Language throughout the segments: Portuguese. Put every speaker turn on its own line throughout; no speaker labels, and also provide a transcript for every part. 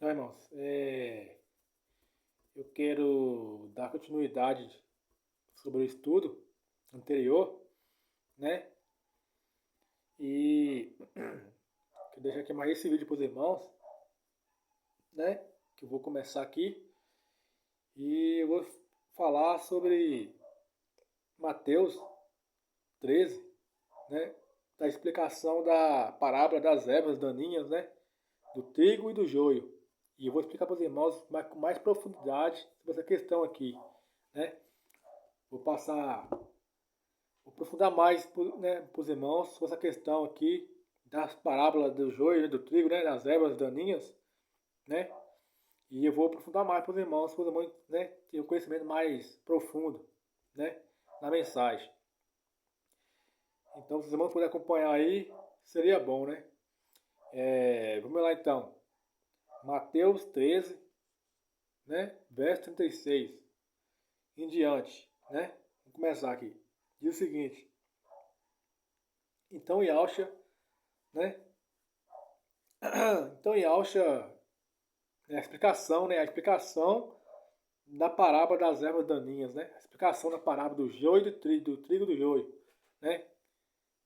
Então, irmãos, eu quero dar continuidade sobre o estudo anterior, né? E quero deixar aqui mais esse vídeo para os irmãos, né? Que eu vou começar aqui e eu vou falar sobre Mateus 13, né? Da explicação da parábola das ervas daninhas, né? Do trigo e do joio. E eu vou explicar para os irmãos com mais profundidade sobre essa questão aqui, né? Vou passar, vou aprofundar mais né, para os irmãos sobre essa questão aqui das parábolas do joio, né, do trigo, né, das ervas daninhas, né? E eu vou aprofundar mais para os irmãos né, terem um conhecimento mais profundo, né, na mensagem. Então, se os irmãos puderem acompanhar aí, seria bom, né? Vamos lá então. Mateus 13, né, verso 36 em diante, né? Vamos começar aqui. Diz o seguinte: Então Yahshua, né? Então Yahshua, né? A explicação da parábola das ervas daninhas, né? A explicação da parábola do joio e do trigo do joio, né?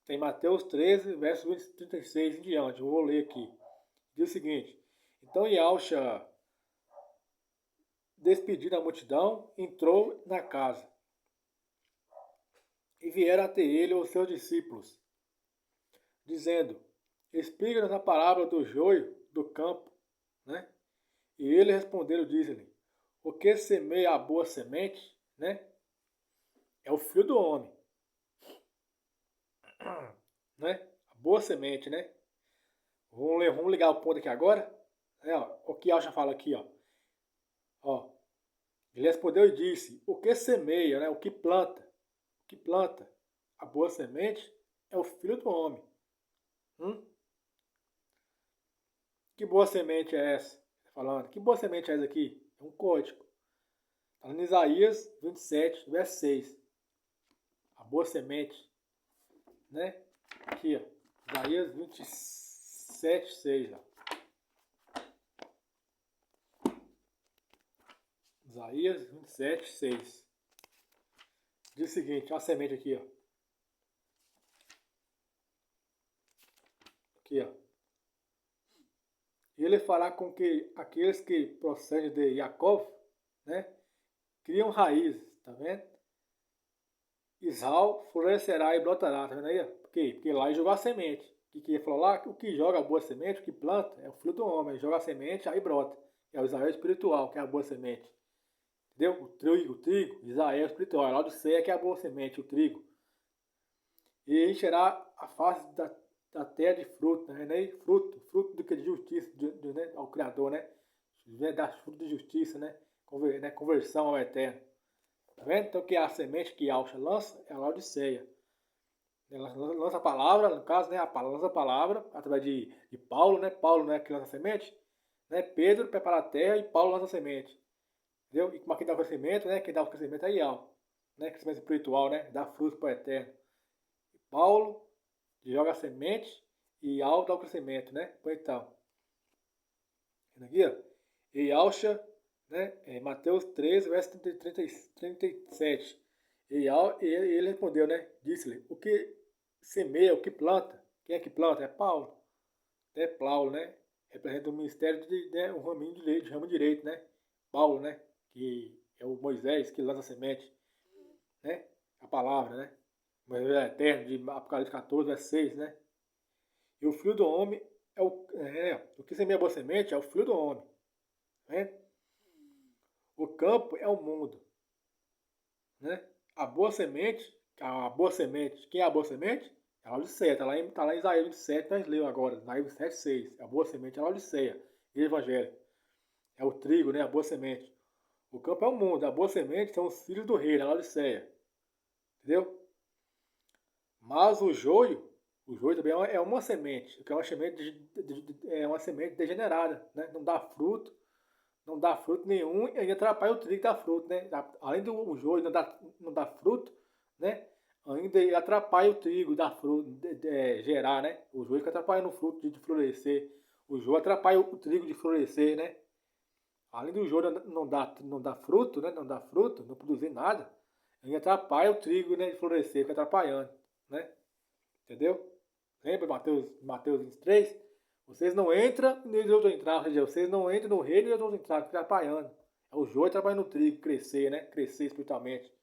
Tem Mateus 13, verso 36 em diante. Eu vou ler aqui. Diz o seguinte: Então Yahshua, despedido da multidão, entrou na casa. E vieram até ele os seus discípulos, dizendo: Explica-nos a parábola do joio do campo, né? E ele respondeu, disse-lhe: O que semeia a boa semente, né? É o filho do homem, né? A boa semente, né? Vamos ligar o ponto aqui agora. O que Acha fala aqui, ó. Ele respondeu e disse: O que semeia, né? O que planta a boa semente é o filho do homem. Que boa semente é essa? Falando. Que boa semente é essa aqui? É um código. Está em Isaías 27, verso 6. A boa semente, né? Aqui, ó. Isaías 27, 6, ó. Isaías 27, 6. Diz o seguinte, ó, a semente aqui, ó. Aqui, ó. E ele fará com que aqueles que procedem de Jacó, né, criam raízes, tá vendo? Israel florescerá e brotará, tá vendo aí? Por quê? Porque lá ele jogou a semente. O que ele falou lá? O que joga a boa semente, o que planta, é o filho do homem. Ele joga a semente, aí brota. É o Israel espiritual, que é a boa semente. Entendeu? O trigo, Israel espiritual. Lá do céu que é a boa semente, o trigo. E encherá a face da terra de fruto, tá vendo aí? Fruto do que de justiça né, ao Criador, né? Das frutos de justiça, né? Conversão ao Eterno. Tá vendo? Então que a semente que Alcha lança é a Laodiceia. Ela lança a palavra, no caso, né? Lança a palavra através de Paulo, né? Paulo não é que lança a semente, né? Pedro prepara a terra e Paulo lança a semente. Entendeu? E como aqui dá o crescimento, né? Quem dá o crescimento é Ial, né? Crescimento espiritual, né? Dá fruto para o eterno. E Paulo joga a semente e Ial dá o crescimento, né? Então, aqui, ó. E Alcha, né? Mateus 13, verso 37. E ele respondeu, né? Disse-lhe: O que semeia, o que planta? Quem é que planta? É Paulo. É Paulo, né? Representa o ministério né, o raminho de ramo direito, né? Paulo, né? Que é o Moisés que lança a semente, né? A palavra, né? Moisés é eterno, de Apocalipse 14, verso 6, né? E o filho do homem o que semeia a boa semente é o filho do homem, né? O campo é o mundo, né? A boa semente, quem é a boa semente? É a Laodiceia, está lá em Isaías 27, nós lemos agora, Isaías 27, 6. A boa semente é a Laodiceia, e o Evangelho. É o trigo, né? A boa semente. O campo é o mundo, a boa semente são os filhos do rei, da Laodiceia. Entendeu? Mas o joio também é uma semente, que é uma semente degenerada, né? Não dá fruto nenhum e ainda atrapalha o trigo que dá fruto, né? Além do joio não dá fruto, né? Ainda ele atrapalha o trigo dar fruto, gerar, né? O joio fica atrapalhando o fruto de florescer. O joio atrapalha o trigo de florescer, né? Além do joio não dar fruto, né? Não dar fruto, não produzir nada, ainda atrapalha o trigo, né, de florescer, fica atrapalhando, né? Entendeu? Lembra Mateus 23? Vocês não entram e eles vão entrar, ou seja, vocês não entram no reino e eles vão entrar, fica atrapalhando. É o joio trabalhando no trigo, crescer, né? Crescer espiritualmente,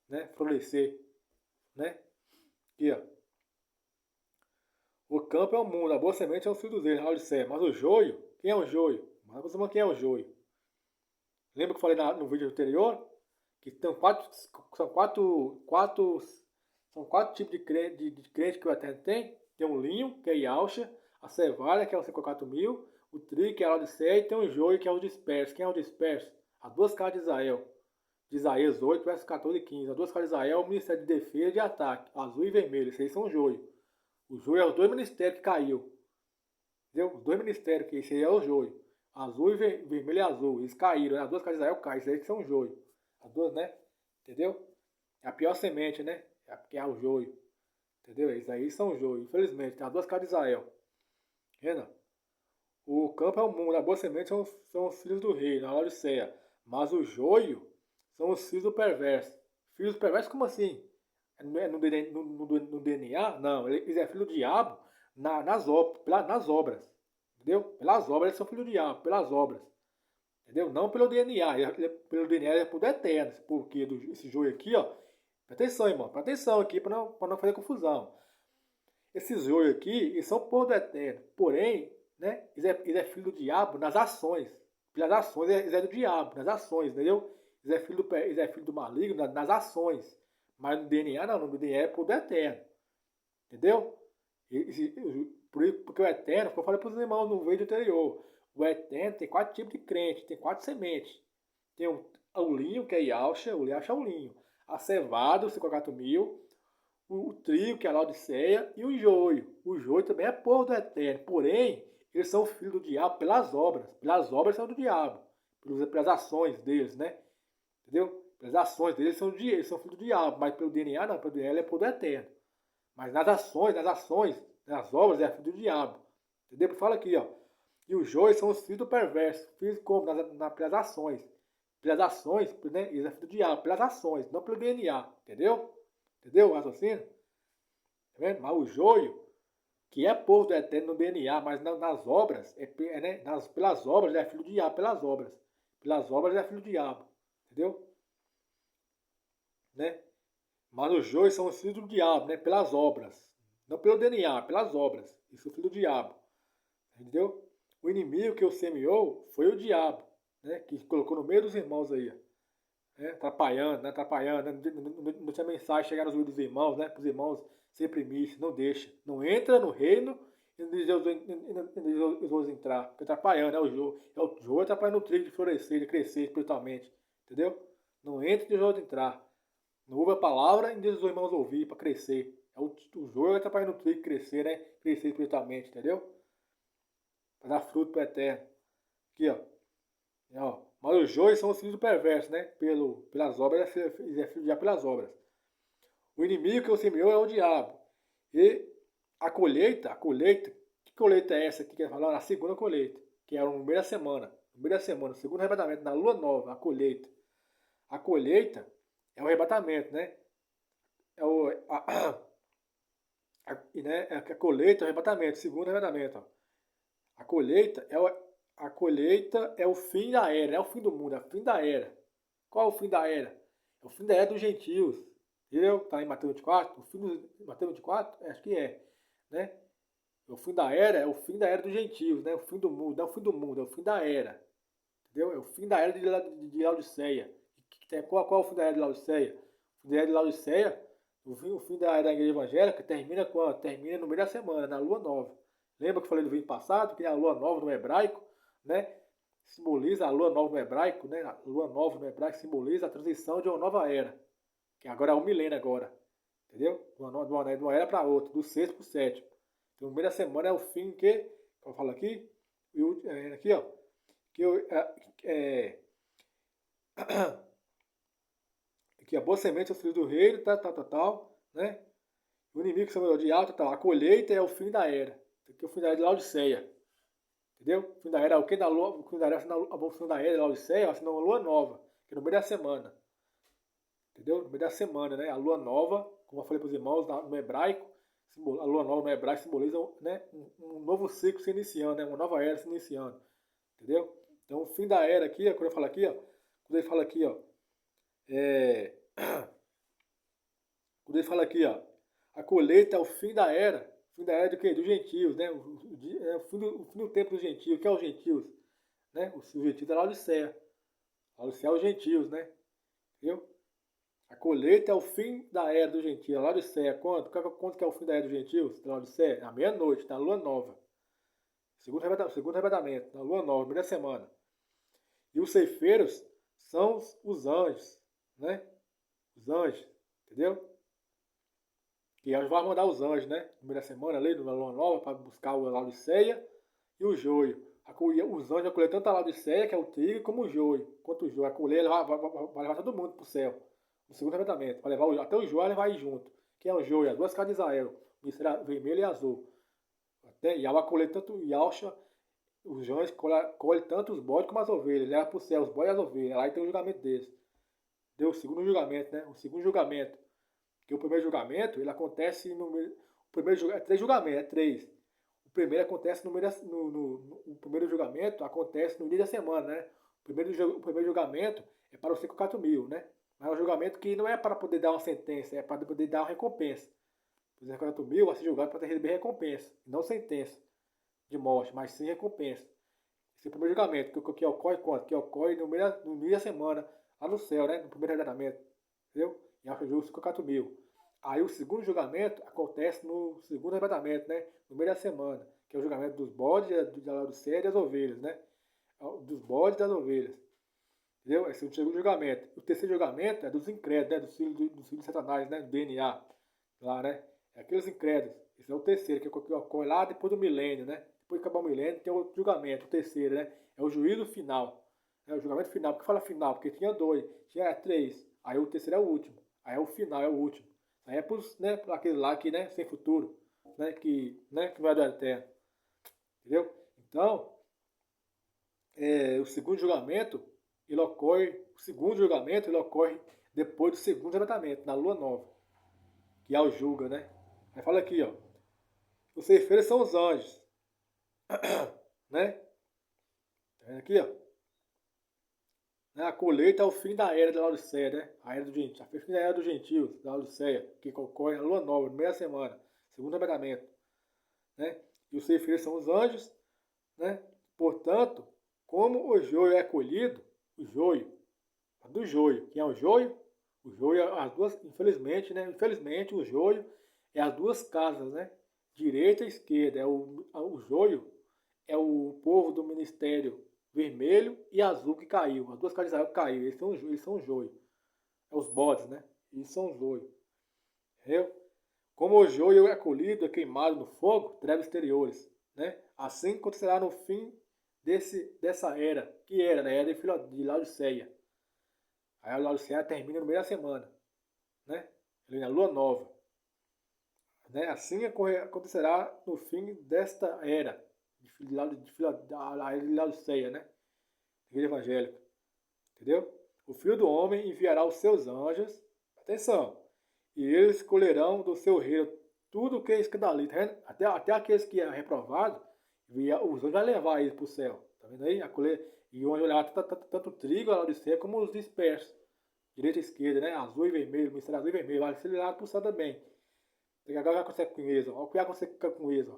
né? Florescer, né? Aqui, ó. O campo é o mundo, a boa semente é o filho dele, a Odisseia. Mas o joio, quem é o joio? Mas você quem é o joio? Lembra que eu falei no vídeo anterior? Que tem são quatro tipos de crente que o Eterno tem. Tem o linho, que é Yalcha, a cevada, que é o 54.000, o trigo, que é a Odisseia, e tem o joio, que é o disperso. Quem é o disperso? As duas casas de Israel. De Isaías 8, versos 14 e 15. As duas casas de Israel, o ministério de defesa e de ataque, azul e vermelho. Esses aí são o joio. O joio é os dois ministérios que caiu. Entendeu? Os dois ministérios, que esse aí é o joio. Azul e vermelho e azul. Eles caíram, né? As duas casas de Israel caem. Esses aí que são o joio. As duas, né? Entendeu? É a pior semente, né? Que é o joio. Entendeu? Esses aí são o joio. Infelizmente, tem as duas casas de Israel. Entendeu? O campo é o mundo. A boa semente são os filhos do rei, na Laodiceia. Mas o joio são os filhos do perverso. Filhos do perverso, como assim? No DNA? Não, eles é filho do diabo nas obras. Entendeu? Pelas obras eles são filho do diabo, pelas obras. Entendeu? Não pelo DNA. Pelo DNA ele é por eterno. Porque esse joio aqui, ó. Presta atenção, irmão. Presta atenção aqui para não fazer confusão. Esses joios aqui, eles são por do eterno. Porém, né? Eles é filho do diabo nas ações. Pelas ações, eles é do diabo, nas ações, entendeu? Eles é filho do maligno nas ações. Mas no DNA não, no DNA é por do eterno. Entendeu? Porque o eterno, como eu falei para os irmãos no vídeo anterior, o eterno tem quatro tipos de crente, tem quatro sementes. Tem o linho, que é Yalcha, o Yalcha é o linho. A cevada, o 54.000, o trigo, que é a Laodiceia, e o joio. O joio também é povo do eterno, porém, eles são filhos do diabo pelas obras. Pelas obras são do diabo, pelas ações deles, né? Entendeu? Pelas ações deles eles são filhos do diabo, mas pelo DNA não, pelo DNA ele é povo do eterno. Mas nas nas obras é filho do diabo. Entendeu? Fala aqui, ó. E os joios são os filhos do perverso. Filhos como? Pelas ações. Pelas ações, né? Eles é filho do diabo, pelas ações, não pelo DNA. Entendeu? Entendeu o raciocínio? Tá vendo? Mas o joio, que é povo do eterno no DNA, mas nas obras, né? Pelas obras é filho do diabo, pelas obras. Pelas obras é filho do diabo. Entendeu? Né? Mas os joios são os filhos do diabo, né? Pelas obras. Não pelo DNA, pelas obras. Isso é o filho do diabo. Entendeu? O inimigo que o semeou foi o diabo, né? Que colocou no meio dos irmãos aí. Né? Atrapalhando, né? Atrapalhando. Né? Não deixa a mensagem chegar nos ouvidos dos irmãos, né? Para os irmãos se reprimir. Não deixa. Não entra no reino e não deixa os outros entrar. Porque atrapalhando, né? O joio atrapalhando o trigo de florescer, de crescer espiritualmente. Entendeu? Não entra e deixa os outros entrar. Não ouve a palavra e deixa os irmãos ouvir para crescer. O joio atrapalhando o trigo crescer, né? Crescer espiritualmente, entendeu? Para dar fruto para o eterno. Aqui, ó. Mas os joios são os filhos do perverso, né? Pelas obras, eles é filho já pelas obras. O inimigo que o semeou é o diabo. E a colheita, que colheita é essa aqui que ele falou? A segunda colheita, que é no meio da semana. No meio da semana, o segundo arrebatamento, na lua nova, a colheita. A colheita é o arrebatamento, né? É a colheita é o arrebatamento, segundo arrebatamento. Ó. A colheita é o fim da era, é o fim do mundo, é o fim da era. Qual é o fim da era? É o fim da era dos gentios. Entendeu? Está em Mateus 24? O fim do Mateus 24? Acho que é. Né? O fim da era é o fim da era dos gentios, né? O fim do mundo, não é o fim do mundo, é o fim da era. Entendeu? É o fim da era de Laodiceia. Qual é o fim da era de Laodiceia? O fim da era de Laodiceia, o fim da era da igreja evangélica termina quando? Termina no meio da semana, na lua nova. Lembra que eu falei do vídeo passado, que a lua nova no hebraico, né? Simboliza a lua nova no hebraico, né? A lua nova no hebraico simboliza a transição de uma nova era. Que agora é um milênio agora. Entendeu? De uma era para outra, do sexto para o sétimo. Então, no meio da semana é o fim que eu falo aqui, aqui, ó, que a boa semente é o filho do reino, tal, né? O inimigo que chama de alto, tal. A colheita é o fim da era. Aqui é o fim da era de Laodiceia. Entendeu? O fim da era é o que? Da lua, o fim da era, o fim da era, da Laodiceia, assim, uma lua nova, que é no meio da semana. Entendeu? No meio da semana, né? A lua nova, como eu falei para os irmãos, no hebraico, a lua nova no hebraico simboliza, né, um novo ciclo se iniciando, né? Uma nova era se iniciando. Entendeu? Então, o fim da era aqui, quando eu falo aqui, ó, quando ele fala aqui, ó, é, quando ele fala aqui, ó, a colheita é o fim da era. O fim da era de quê? Dos gentios, né? O fim do tempo dos gentios. O que é os gentios? Né? Os gentios da Laodiceia. Laodiceia é os gentios, né? Entendeu? A colheita é o fim da era dos gentios. A Laodiceia, quanto que é o fim da era dos gentios? Da Laodiceia? À meia-noite, na lua nova. Segundo arrebatamento, na lua nova, primeira semana. E os ceifeiros são os anjos, né? Os anjos, entendeu? Que vai mandar os anjos, né? No meio da semana, ali, na lua nova, para buscar o Laodiceia e o joio. Os anjos vão colher tanto a Laodiceia, que é o trigo, como o joio. Quanto o joio, a colher vai levar todo mundo para o céu. No segundo arrebatamento. Vai levar até o joio, vai ir junto. Que é o joio, as duas casas de Israel. O vermelho e azul. Até, e ela vai colher tanto Yalcha, os anjos colhem tanto os bodes como as ovelhas. Leva para o céu os bodes e as ovelhas. Lá tem o julgamento deles. Deu o segundo julgamento, né? O segundo julgamento. Que o primeiro julgamento, ele acontece no meio. O primeiro é 3 julgamentos, é 3. O primeiro acontece o primeiro julgamento acontece no dia da semana, né? O primeiro julgamento é para os 54.000, né? Mas é um julgamento que não é para poder dar uma sentença, é para poder dar uma recompensa. Os 54.000 vai ser julgado para receber recompensa, não sentença de morte, mas sim recompensa. Esse é o primeiro julgamento, que ocorre quando? Que ocorre no meio da semana, lá no céu, né? No primeiro julgamento. Entendeu? E acho justo 54.000. Aí o segundo julgamento acontece no segundo arrebatamento, né? No meio da semana, que é o julgamento dos bodes, da Laodiceia e das ovelhas, né? Dos bodes e das ovelhas. Entendeu? Esse é o segundo julgamento. O terceiro julgamento é dos incrédulos, né? Dos filhos de Satanás, né? Do DNA. Lá, né? É aqueles incrédulos. Esse é o terceiro, que ocorre lá depois do milênio, né? Depois de acabar o milênio, tem o julgamento, o terceiro, né? É o juízo final. É o julgamento final. Por que fala final? Porque tinha 2, tinha 3. Aí o terceiro é o último. Aí é o final, é o último. Aí é para aquele lá que, né, sem futuro, né, que vai dar eterno. Entendeu? Então, o segundo julgamento, o segundo julgamento, ele ocorre depois do segundo arrebatamento, na lua nova, que é o julga, né? Aí fala aqui, ó, os ceifeiros são os anjos, né? Tá vendo aqui, ó? A colheita é o fim da era da Laodiceia, né? A era do gentio, o fim da era dos gentios, da Laodiceia, que ocorre na lua nova, no meio da semana, segundo arrebatamento, né? E os ceifeiros são os anjos, né? Portanto, como o joio é colhido, o joio, do joio, quem é o joio? O joio é as duas, infelizmente, né? Infelizmente, o joio é as duas casas, né? Direita e esquerda. O joio é o povo do ministério vermelho e azul que caiu. As duas casas de Israel caíram. Eles são o joio. É os bodes, né? Eles são o joio. Entendeu? Como o joio é colhido, é queimado no fogo, trevas exteriores, né? Assim acontecerá no fim dessa era, que era, né? Era de Laodiceia. Aí a Laodiceia termina no meio da semana, né? Ali na lua nova. Né? Assim acontecerá no fim desta era de Laodiceia, né? Igreja evangélica. Entendeu? O Filho do Homem enviará os seus anjos, atenção, e eles colherão do seu reino tudo o que é escandaliza. Tá até aqueles que é reprovado, os anjos vão levar eles para o céu. Tá vendo aí? E o anjo vai levar tanto o trigo, a Laodiceia, como os dispersos. Direita e esquerda, né? Azul e vermelho, mistério azul e vermelho. Vai ser levado para o céu também. Agora vai acontecer com eles, ó. O que vai acontecer com eles,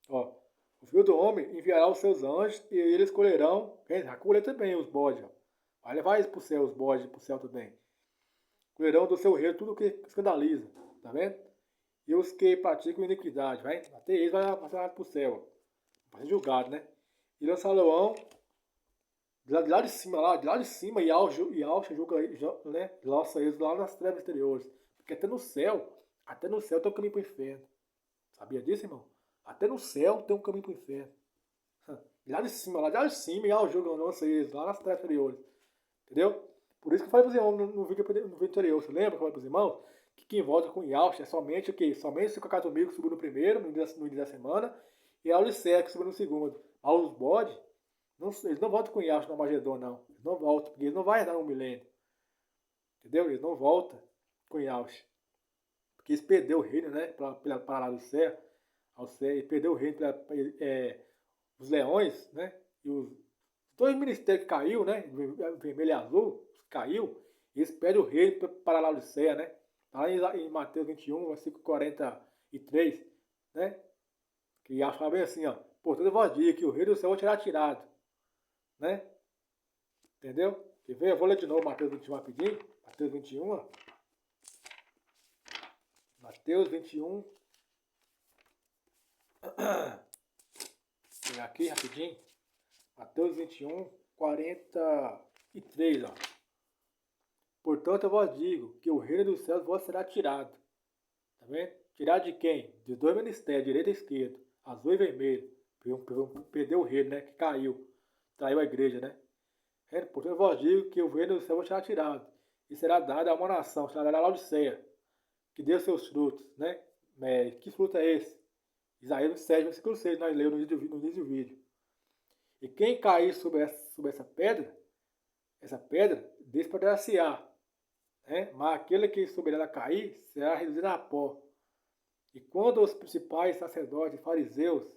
ó. O Filho do Homem enviará os seus anjos e eles colherão. Vai colher também os bodes, ó. Vai levar eles para o céu, os bodes para o céu também. Colherão do seu reino tudo o que escandaliza, tá vendo? E os que praticam iniquidade, vai? Até eles vai passar para o céu, vai ser julgado, né? E lançarão de lá de cima, e Alcha julga, né? Lança eles lá nas trevas exteriores. Porque até no céu tem um caminho para o inferno. Sabia disso, irmão? Até no céu tem um caminho para o inferno. De lá de cima, e Alcha lança eles lá nas trevas exteriores. Entendeu? Por isso que eu falei para os irmãos no vídeo anterior. Você lembra que eu falei para os irmãos? Que quem volta com Yalcha é somente o quê? Somente o 54.000 que subiu no primeiro, no dia da semana, e a Laodiceia que subiu no segundo. Mas os bodes, eles não voltam com Yahshua no Armagedon, não. Eles não voltam, porque eles não vão herdar um milênio. Entendeu? Eles não voltam com Yahshua. Porque eles perderam o reino, né? Para lá do céu. Eles perderam o reino os leões, né? E os dois ministérios que caiu, né? Vermelho e azul, caiu. E eles perdem o reino para lá do céu, né? Tá lá em Mateus 21, versículo 43, né? Que Yahshua bem assim, ó. Portanto, eu vos digo que o reino do céu será tirado, né? Entendeu? Quer ver? Eu vou ler de novo Mateus 21 rapidinho. Mateus 21, ó. Mateus 21. Vou pegar aqui rapidinho. Mateus 21, 43, ó. Portanto, eu vos digo que o reino dos céus vos será tirado. Tá vendo? Tirado de quem? Dos dois ministérios, direita e esquerda, azul e vermelho. Perdeu o reino, né? Que caiu. Traiu a igreja, né? Portanto, eu vos digo que o reino do céu será tirado. E será dado a uma nação, será dada a Laodiceia, que deu seus frutos, né? Que fruto é esse? Isaías 7, versículo 6, nós lemos no início do vídeo. E quem cair sobre essa pedra despedaçar, né? Mas aquele que sobre ela cair será reduzido a pó. E quando os principais sacerdotes e fariseus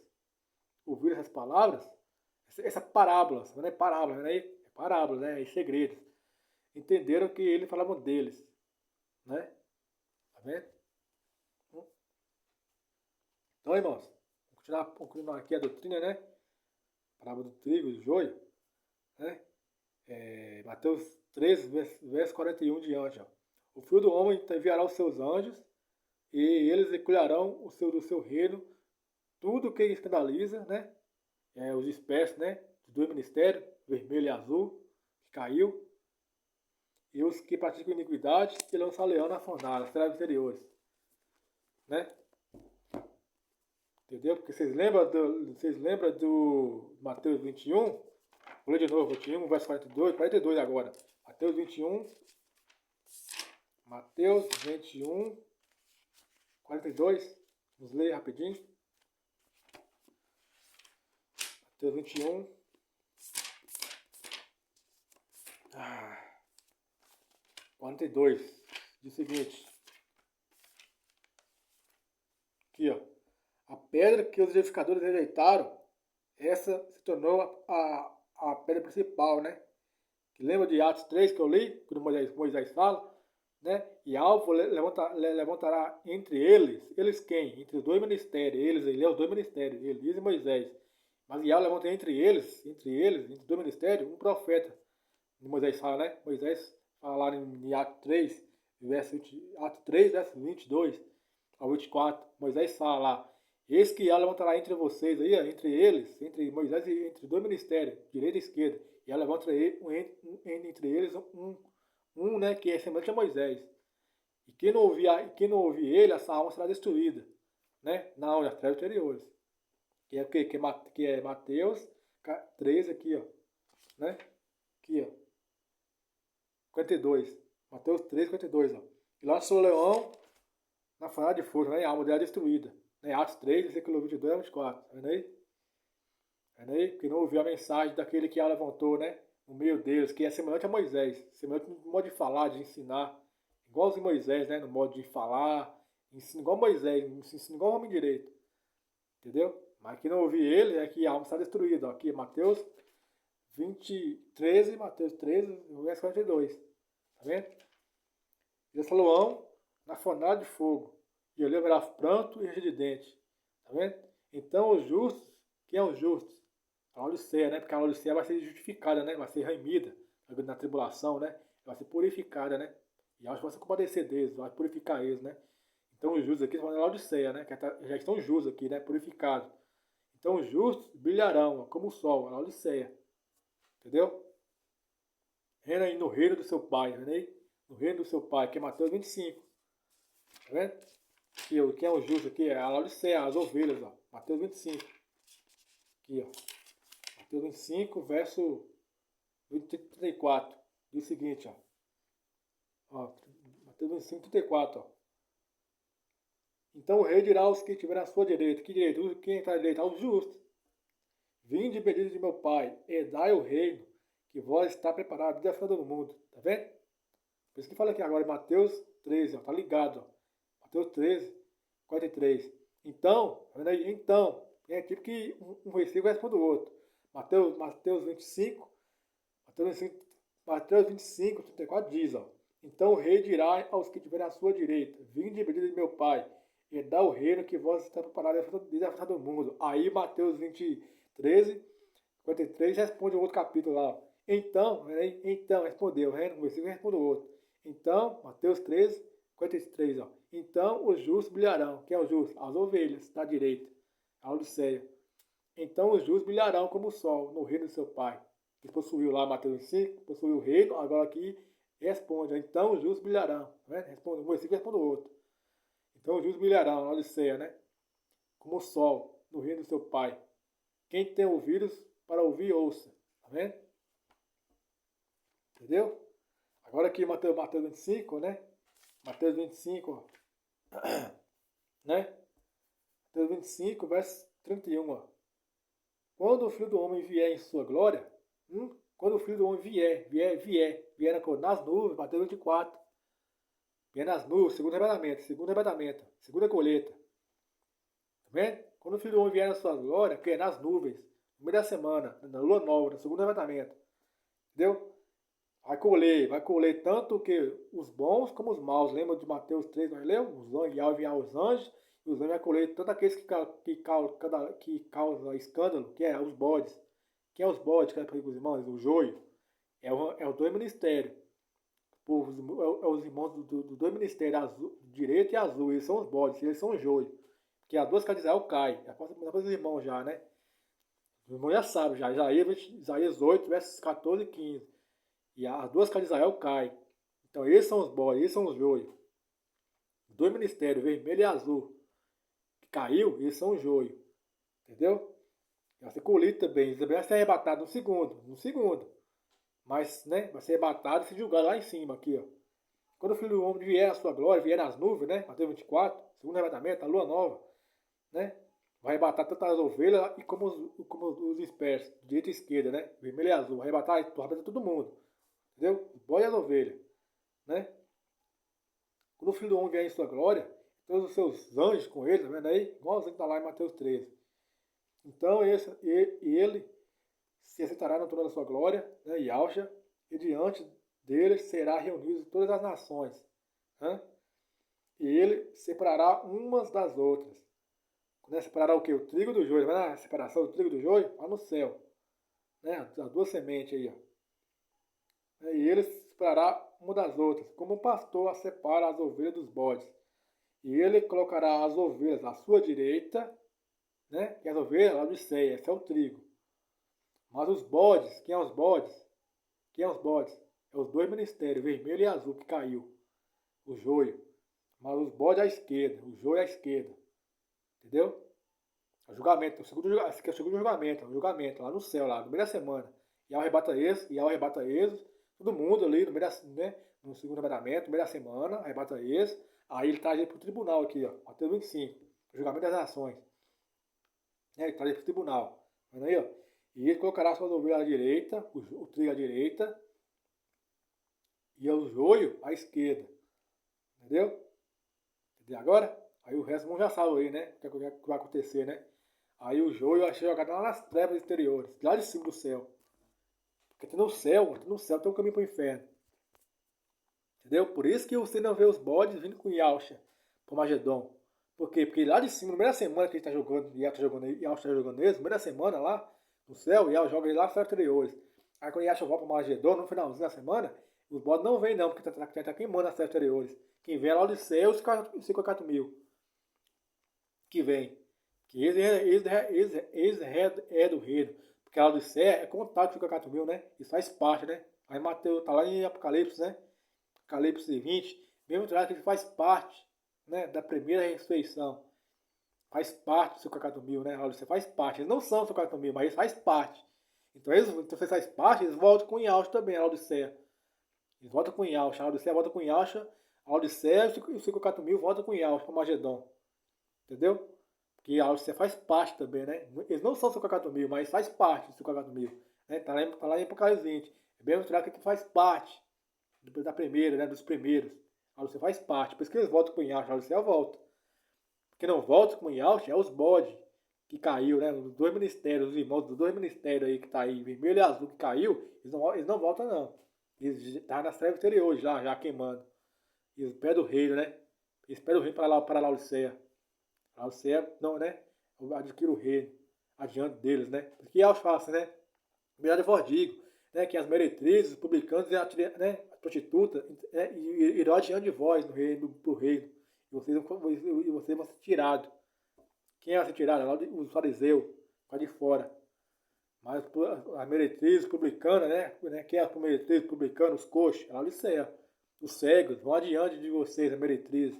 ouviram essas palavras, essa parábola, não é parábola, né? É parábola, né? É segredos. Entenderam que ele falava deles, né? Tá vendo? Então, irmãos, vamos continuar aqui a doutrina, né? Parábola do trigo e do joio, né? Mateus 13, verso 41 diante, ó. O filho do homem enviará os seus anjos e eles recolherão do seu reino tudo que escandaliza, né? Os dispersos, né? Dos dois ministérios, vermelho e azul, que caiu. E os que praticam iniquidade e lançar leão na fornalha, as trevas interiores, né? Entendeu? Porque vocês lembram do Mateus 21? Vou ler de novo, 21, verso 42 agora. Mateus 21, 42. Vamos ler rapidinho. Mateus 21. 42. Diz o seguinte. Aqui, ó. A pedra que os edificadores rejeitaram, essa se tornou a pedra principal, né? Que lembra de Atos 3 que eu li, quando Moisés fala, né? E alvo levantará entre eles quem? Entre os dois ministérios, ele é os dois ministérios, Elias e Moisés. Mas Yahweh levanta entre os dois ministérios, um profeta. Moisés fala, né? Moisés fala lá em Atos 3, verso 22 ao 24. Moisés fala lá, eis que Yahweh levantará entre vocês, aí, entre Moisés e entre dois ministérios, direita e esquerda. E ela levanta entre eles né, que é semelhante a Moisés. E quem não ouvir ele, essa alma será destruída. Né? Não, nas trevas interiores. Que é o quê? Que é Mateus 13 aqui, ó. Né? Aqui, ó. 52. Mateus 13, 52, ó. E lançou o leão na fornalha de fogo, né? E a alma dela é destruída. Né? Atos 3, versículo 22 a 24. Tá vendo aí? Tá vendo aí? Porque não ouviu a mensagem daquele que ela levantou, né? No meio deles, que é semelhante a Moisés. Semelhante no modo de falar, de ensinar. Igualzinho Moisés, né? No modo de falar. Ensina igual Moisés. Ensina igual homem direito. Entendeu? Mas que não ouvir ele é que a alma está destruída. Ó. Aqui, Mateus 13, verso 42. Tá vendo? E Salomão na fornalha de fogo. E ele haverá pranto e ranger de dente. Tá vendo? Então os justos, quem é os justos? A Laodiceia, né? Porque a Laodiceia vai ser justificada, né? Vai ser remida na tribulação, né? Vai ser purificada, né? E acho que vai se compadecer deles, vai purificar eles, né? Então os justos aqui são a Laodiceia, né? Que já estão justos aqui, né? Purificados. Então os justos brilharão, ó, como o sol, a Laodiceia. Entendeu? Reina aí no reino do seu pai, tá vendo aí? No reino do seu pai, que é Mateus 25. Tá vendo? Aqui, quem é o justo aqui é a Laodiceia, as ovelhas, ó. Mateus 25. Aqui, ó. Mateus 25, verso 34. Diz o seguinte, ó. Mateus 25, 34, ó. Então o rei dirá aos que estiverem à sua direita. Que direito? Quem está à direita? Aos justos. Vinde bendito de meu Pai, herdai o reino que vós está preparado desde a fundação do mundo. Tá vendo? Por isso que fala aqui agora em Mateus 13, ó, tá ligado, ó. Mateus 13, 43. Então, tá vendo aí? Então, é tipo que um versículo responde o outro. Mateus 25, Mateus 25, 34 diz, ó. Então o rei dirá aos que estiverem à sua direita, vinde bendito de meu Pai, e dá o reino que vós está preparado desde a fundação do mundo. Aí Mateus 20, 13, 53 responde o outro capítulo lá. Então, respondeu, um versículo responde o outro. Então, Mateus 13, 53, ó. Então os justos brilharão. Quem é o justo? As ovelhas da direita, a Odisseia. Então os justos brilharão como o sol no reino do seu Pai. Que possuiu lá Mateus 5, possuiu o reino, agora aqui responde. Então os justos brilharão. Né? Responde, um versículo responde o outro. Então os justos brilharão na Odisseia, né? Como o sol no reino do seu Pai. Quem tem ouvidos para ouvir, ouça. Tá vendo? Entendeu? Agora aqui Mateus 25, né? Mateus 25, ó. Né? Mateus 25, verso 31, ó. Quando o Filho do Homem vier em sua glória, quando o Filho do Homem vier nas nuvens, Mateus 24, vier nas nuvens, segundo arrebatamento, segunda colheita. Tá vendo? Quando o Filho do Homem vier na sua glória, que é nas nuvens, no meio da semana, na lua nova, no segundo arrebatamento. Entendeu? Vai colher tanto que os bons como os maus. Lembra de Mateus 3, nós lemos? Os anjos iam enviar os anjos, e os anjos vão colher tanto aqueles que causam escândalo, que é os bodes. Quem é os bodes, que é para os irmãos? O joio. É o dois ministérios. Os irmãos do dois ministérios, azul, direito e azul. Eles são os bodes, eles são o joio. Porque as duas casas de Israel caem. Já passa para os irmãos já, né? Os irmãos já sabem, já. Isaías 8, versos 14 e 15. E as duas casas de Israel caem. Então esses são os bodes, esses são os joios. Os dois ministérios, vermelho e azul, que caiu, eles são o joio. Entendeu? Vai ser colhido também. Ele vai ser arrebatado no segundo. Mas, né, vai ser arrebatado e se julgado lá em cima, aqui, ó. Quando o Filho do Homem vier à sua glória, vier nas nuvens, né? Mateus 24, segundo arrebatamento, a lua nova, né? Vai arrebatar tanto as ovelhas e como os dispersos, de direita e esquerda, né? Vermelho e azul. Vai arrebatar todo mundo. Entendeu? Os bodes e as ovelhas, né? Quando o Filho do Homem vier em sua glória, todos os seus anjos com ele, tá vendo aí? Igualzinho que está lá em Mateus 13. Então ele se assentará na trono da sua glória, né, Yahshua, e diante dele será reunido todas as nações. Né? E ele separará umas das outras. Né? Separará o que? O trigo do joio. Vai na separação do trigo do joio? Lá no céu. Né? As duas sementes aí. Ó. E ele separará uma das outras, como o pastor separa as ovelhas dos bodes. E ele colocará as ovelhas à sua direita, né? Que as ovelhas lá de ceia, esse é o trigo. Mas os bodes, quem é os bodes? É os dois ministérios, vermelho e azul, que caiu. O joio. Mas os bodes à esquerda, o joio à esquerda. Entendeu? O julgamento, esse aqui é o segundo julgamento, lá no céu, lá, no meio da semana. E ao arrebata eles, todo mundo ali, no meio da, né, no segundo arrebatamento, no meio da semana, arrebata eles. Aí ele traz ele para o tribunal aqui, ó, Mateus 25, o julgamento das nações. Ele traz ele para o tribunal. Vendo aí, ó? E ele colocará suas ovelhas à direita, o trigo à direita, e o joio à esquerda. Entendeu? Entendeu agora? Aí o resto não já sabe aí, né? O que vai acontecer, né? Aí o joio vai ser jogado lá nas trevas exteriores, lá de cima do céu. Porque no céu tem um caminho para o inferno. Entendeu? Por isso que você não vê os bodes vindo com Yahshua para Magedon. Por quê? Porque lá de cima, no meio da semana que ele está jogando, Yahshua está jogando eles, no meio da semana lá, no céu, Yahshua joga ele lá nos exteriores. Aí quando Yahshua volta para Magedon, no finalzinho da semana, os bodes não vêm não, porque está queimando nas exteriores. Quem vem é lá de céu, os 54 mil. Que vem. Que eles é do reino. Porque a Odisseia é contato com 54 mil, né? Isso faz parte, né? Aí Mateus tá lá em Apocalipse, né? Apocalipse 20. Mesmo que ele faz parte, né? Da primeira ressurreição. Faz parte do 54 mil, né? A Odisseia faz parte. Eles não são 54 mil, mas eles faz parte. Então você faz parte, eles voltam com Yahshua também, a Odisseia. Eles voltam com Yahshua. A Odisseia volta com Yahshua. A Odisseia e os 54 mil voltam com Yahshua para Magedon. Entendeu? Porque a Laodicea faz parte também, né? Eles não são Sucagatomil, mas faz parte do Sucagatomil. Né? Tá lá em Apocalipse 20. É bem mostrado que faz parte da primeira, né? Dos primeiros. A Laodicea faz parte. Por isso que eles voltam com o Yahshua, a Laodicea volta. Quem não volta com o Yahshua é os bodes que caiu, né? Os dois ministérios, os irmãos dos dois ministérios aí que tá aí, vermelho e azul que caiu, eles não voltam não. Eles estavam nas trevas exteriores já queimando. Eles pedem o reino, né? Eles pedem o reino para a Laodicea. A Laodicea, não, né? Adquire o reino adiante deles, né? Porque é os fáceis, né? Melhor de digo, né? Que as meretrizes, os publicanos, né? As prostitutas, né? Irão adiante de vós no reino, pro reino. E vocês vão ser tirados. Quem vai ser tirado? Os fariseus, lá de fora. Mas as meretrizes publicanas, né? Quem é as meretrizes publicanas? Os coxos, a Laodicea. Os cegos vão adiante de vocês, a meretriz.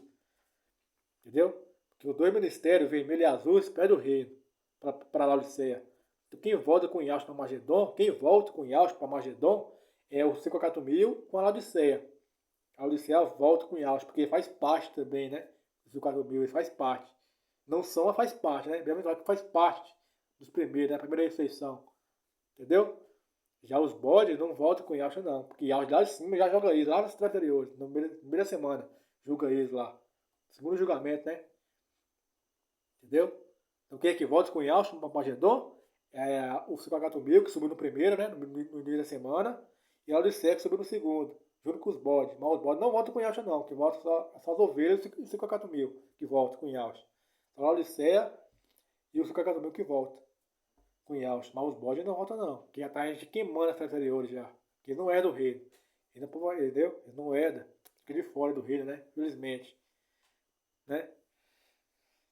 Entendeu? Porque os dois ministérios, vermelho e azul, pedem o reino para a Laodicea. Então, quem volta com Yahshua para Magedon, quem volta com Yahshua para Magedon é o 54.000 com a Laodicea. A Laodicea volta com Yahshua, porque faz parte também, né? Os 54.000, ele faz parte. Não são, mas faz parte, né? Bem que faz parte dos primeiros, né? A primeira ressurreição. Entendeu? Já os bodes não voltam com Yahshua, não. Porque Yahshua lá de cima já joga eles, lá nas trevas anteriores, na primeira semana. Julga eles lá. Segundo julgamento, né? Entendeu? Então quem é que volta com Yahshua para Magedon? É o 54.000 que subiu no primeiro, né? No início da semana. E a Laodicea que subiu no segundo. Junto com os bodes. Mas os bodes não voltam com Yahshua, não. Que voltam só as ovelhas e 54.000 que voltam com Yahshua. A Laodicea e o 54.000 que volta com Yahshua. Mas os bodes não voltam, não. Que já está a gente queimando as anteriores já. Que não é do reino. Entendeu? Eles não é fica de fora do reino, né? Infelizmente. Né?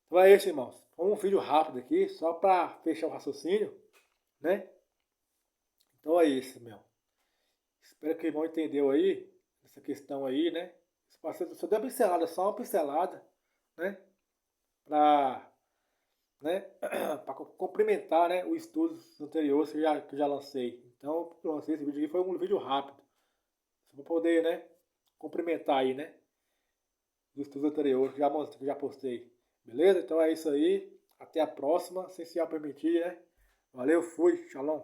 Então é isso, irmãos. Um vídeo rápido aqui, só para fechar o raciocínio, né? Então é isso, meu. Espero que o irmão entendeu aí, essa questão aí, né? Só deu uma pincelada, só uma pincelada, né? Para, né? Para complementar, né? Os estudos anteriores que eu já lancei. Então, eu lancei esse vídeo aqui, foi um vídeo rápido. Só para poder, né? Complementar aí, né? Os estudos anteriores que eu já postei. Beleza? Então é isso aí. Até a próxima, se o Senhor permitir, né? Valeu, fui, shalom.